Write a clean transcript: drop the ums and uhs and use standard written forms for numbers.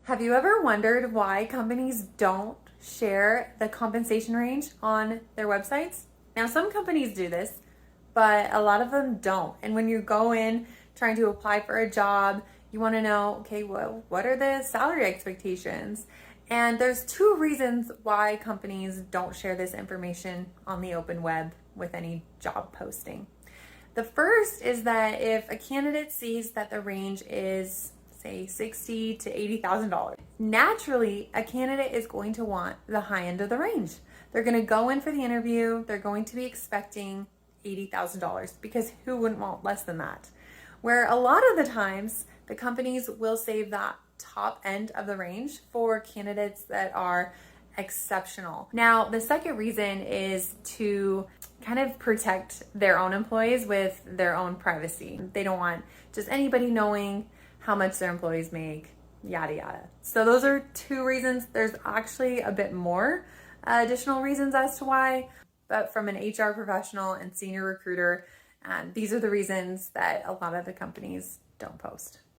Have you ever wondered why companies don't share the compensation range on their websites? Now, some companies do this, but a lot of them don't. And when you go in trying to apply for a job, you want to know, okay, well, what are the salary expectations? And there's two reasons why companies don't share this information on the open web with any job posting. The first is that if a candidate sees that the range is say $60,000 to $80,000. Naturally, a candidate is going to want the high end of the range. They're going to go in for the interview, they're going to be expecting $80,000 because who wouldn't want less than that? Where a lot of the times, the companies will save that top end of the range for candidates that are exceptional. Now, the second reason is to kind of protect their own employees with their own privacy. They don't want just anybody knowing how much their employees make, yada yada. So those are two reasons. There's actually a bit more additional reasons as to why, but from an HR professional and senior recruiter, these are the reasons that a lot of the companies don't post.